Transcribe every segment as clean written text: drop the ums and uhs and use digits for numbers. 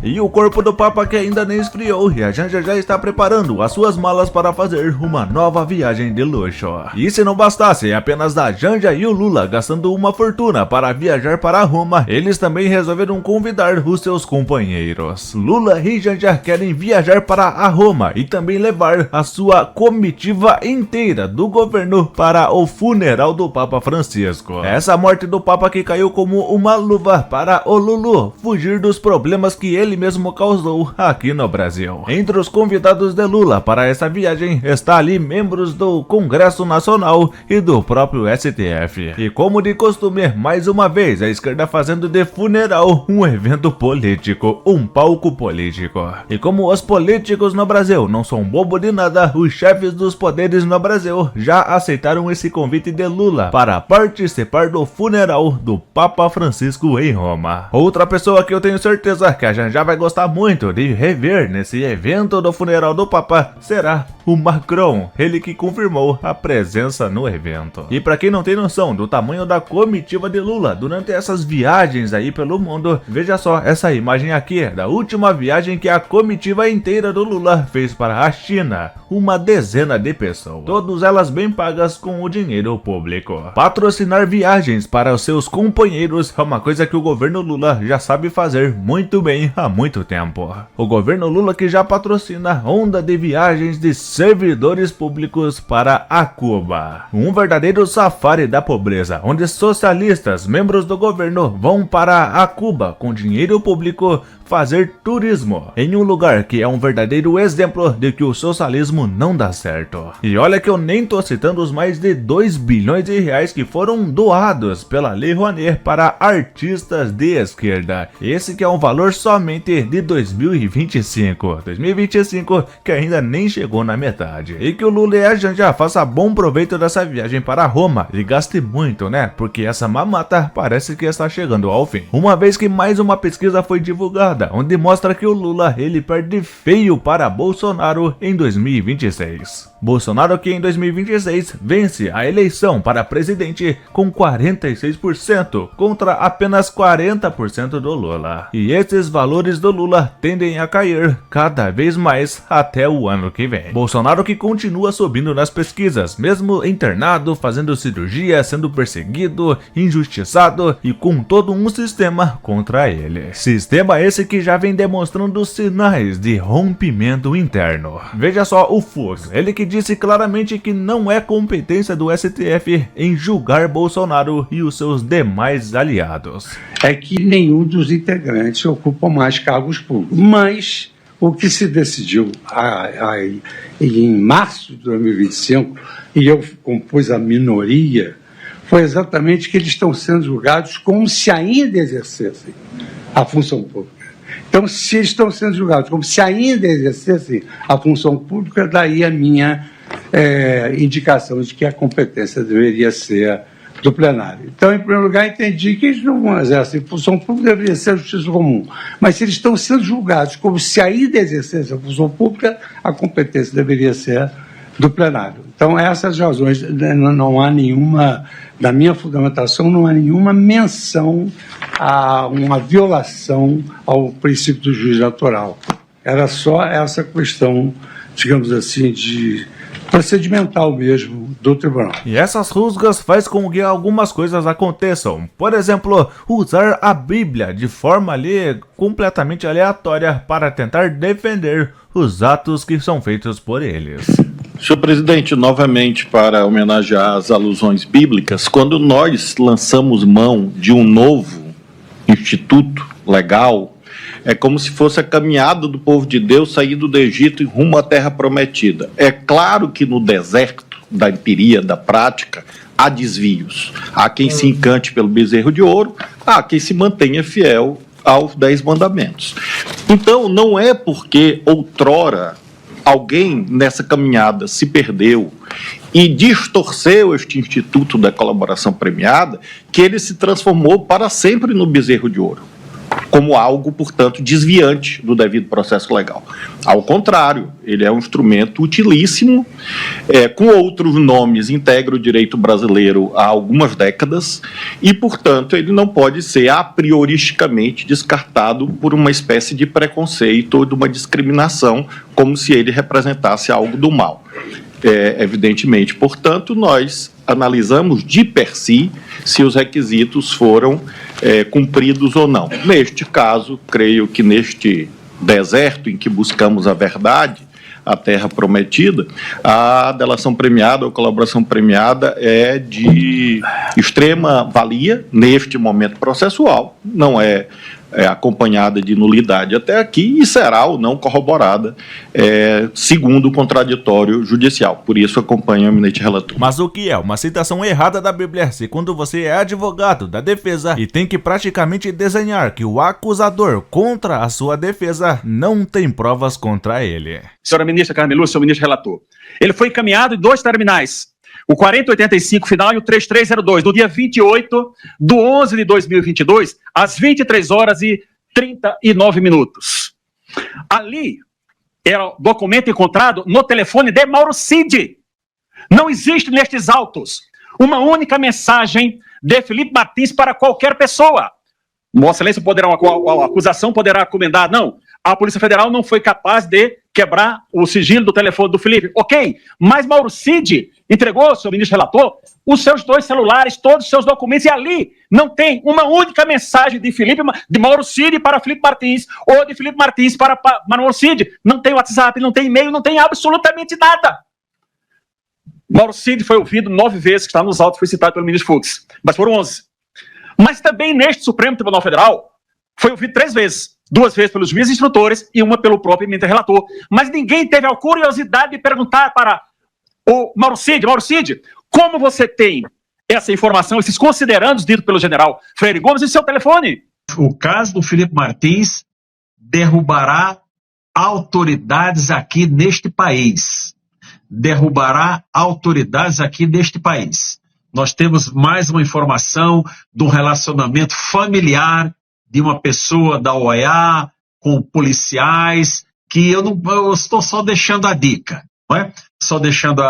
E o corpo do Papa que ainda nem esfriou, e a Janja já está preparando as suas malas para fazer uma nova viagem de luxo. E se não bastasse apenas a Janja e o Lula gastando uma fortuna para viajar para Roma, eles também resolveram convidar os seus companheiros. Lula e Janja querem viajar para a Roma e também levar a sua comitiva inteira do governo para o funeral do Papa Francisco. Essa morte do Papa que caiu como uma luva para o Lulu fugir dos problemas que ele mesmo causou aqui no Brasil. Entre os convidados de Lula para essa viagem está ali membros do Congresso Nacional e do próprio STF. E como de costume, mais uma vez a esquerda fazendo de funeral um evento político, um palco político. E como os políticos no Brasil não são bobo de nada, os chefes dos poderes no Brasil já aceitaram esse convite de Lula para participar do funeral do Papa Francisco em Roma. Outra pessoa que eu tenho certeza que a Janja vai gostar muito de rever nesse evento do funeral do Papa será o Macron, ele que confirmou a presença no evento. E para quem não tem noção do tamanho da comitiva de Lula durante essas viagens aí pelo mundo, veja só essa imagem aqui da última viagem que a comitiva inteira do Lula fez para a China, uma dezena de pessoas, todas elas bem pagas com o dinheiro público. Patrocinar viagens para os seus companheiros é uma coisa que o governo Lula já sabe fazer muito bem há muito tempo. O governo Lula que já patrocina onda de viagens de servidores públicos para a Cuba. Um verdadeiro safari da pobreza, onde socialistas, membros do governo, vão para a Cuba com dinheiro público fazer turismo em um lugar que é um verdadeiro exemplo de que o socialismo não dá certo. E olha que eu nem tô citando os mais de 2 bilhões de reais que foram doados pela Lei Rouanet para artistas de esquerda. Esse que é um valor somente de 2025 que ainda nem chegou na metade. E que o Lula e a Janja façam bom proveito dessa viagem para Roma e gaste muito, né? Porque essa mamata parece que está chegando ao fim. Uma vez que mais uma pesquisa foi divulgada onde mostra que o Lula ele perde feio para Bolsonaro em 2026. Bolsonaro que em 2026 vence a eleição para presidente com 46% contra apenas 40% do Lula. E esses valores do Lula tendem a cair cada vez mais até o ano que vem. Bolsonaro que continua subindo nas pesquisas, mesmo internado, fazendo cirurgia, sendo perseguido, injustiçado e com todo um sistema contra ele. Sistema esse que já vem demonstrando sinais de rompimento interno. Veja só o Fux, ele que disse claramente que não é competência do STF em julgar Bolsonaro e os seus demais aliados. É que nenhum dos integrantes ocupa mais cargos públicos, mas o que se decidiu em março de 2025, e eu compus a minoria, foi exatamente que eles estão sendo julgados como se ainda exercessem a função pública. Então, se eles estão sendo julgados como se ainda exercessem a função pública, daí a minha indicação de que a competência deveria ser do plenário. Então, em primeiro lugar, entendi que eles não exercem função pública, deveria ser a justiça comum. Mas se eles estão sendo julgados como se ainda exercessem a função pública, a competência deveria ser do plenário. Então, essas razões, não há nenhuma, da minha fundamentação, não há nenhuma menção a uma violação ao princípio do juiz natural. Era só essa questão, digamos assim, de procedimental mesmo do tribunal. E essas rusgas faz com que algumas coisas aconteçam. Por exemplo, usar a Bíblia de forma ali completamente aleatória para tentar defender os atos que são feitos por eles. Senhor presidente, novamente para homenagear as alusões bíblicas, quando nós lançamos mão de um novo instituto legal, é como se fosse a caminhada do povo de Deus saído do Egito e rumo à terra prometida. É claro que no deserto da empiria, da prática, há desvios. Há quem se encante pelo bezerro de ouro, há quem se mantenha fiel aos 10 mandamentos. Então, não é porque outrora alguém nessa caminhada se perdeu e distorceu este Instituto da Colaboração Premiada que ele se transformou para sempre no bezerro de ouro. como algo, portanto, desviante do devido processo legal. Ao contrário, ele é um instrumento utilíssimo, com outros nomes, integra o direito brasileiro há algumas décadas e, portanto, ele não pode ser a prioristicamente descartado por uma espécie de preconceito ou de uma discriminação, como se ele representasse algo do mal. Evidentemente, portanto, nós analisamos de per si se os requisitos foram cumpridos ou não. Neste caso, creio que neste deserto em que buscamos a verdade, a terra prometida, a delação premiada ou colaboração premiada é de extrema valia neste momento processual, não é acompanhada de nulidade até aqui e será ou não corroborada segundo o contraditório judicial. Por isso acompanha o eminente relator. Mas o que é uma citação errada da Bíblia se quando você é advogado da defesa e tem que praticamente desenhar que o acusador contra a sua defesa não tem provas contra ele? Senhora ministra Carmen Lúcia, senhor ministro relator, ele foi encaminhado em 2 terminais, o 4085 final e o 3302, no dia 28 de 11 de 2022, às 23 horas e 39 minutos. Ali era o documento encontrado no telefone de Mauro Cid. Não existe nestes autos uma única mensagem de Felipe Martins para qualquer pessoa. Vossa Excelência poderá, a acusação poderá recomendar, não, a Polícia Federal não foi capaz de quebrar o sigilo do telefone do Felipe. Ok, mas Mauro Cid entregou, senhor ministro relator, os seus 2 celulares, todos os seus documentos, e ali não tem uma única mensagem de Mauro Cid para Felipe Martins, ou de Felipe Martins para Mauro Cid. Não tem WhatsApp, não tem e-mail, não tem absolutamente nada. Mauro Cid foi ouvido 9 vezes, que está nos autos, foi citado pelo ministro Fux, mas foram 11. Mas também neste Supremo Tribunal Federal, foi ouvido 3 vezes. 2 vezes pelos juízes instrutores e uma pelo próprio eminente relator. Mas ninguém teve a curiosidade de perguntar para o Mauro Cid, como você tem essa informação, esses considerandos ditos pelo general Freire Gomes em seu telefone? O caso do Felipe Martins derrubará autoridades aqui neste país. Nós temos mais uma informação do relacionamento familiar de uma pessoa da OEA com policiais, que eu estou só deixando a dica, não é? Só deixando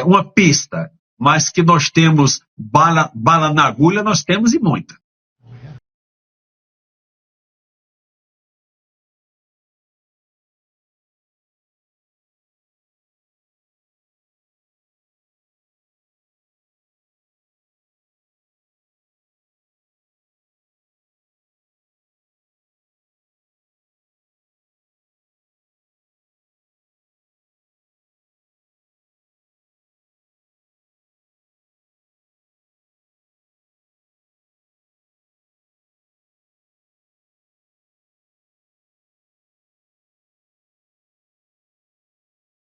uma pista, mas que nós temos bala na agulha, nós temos e muita.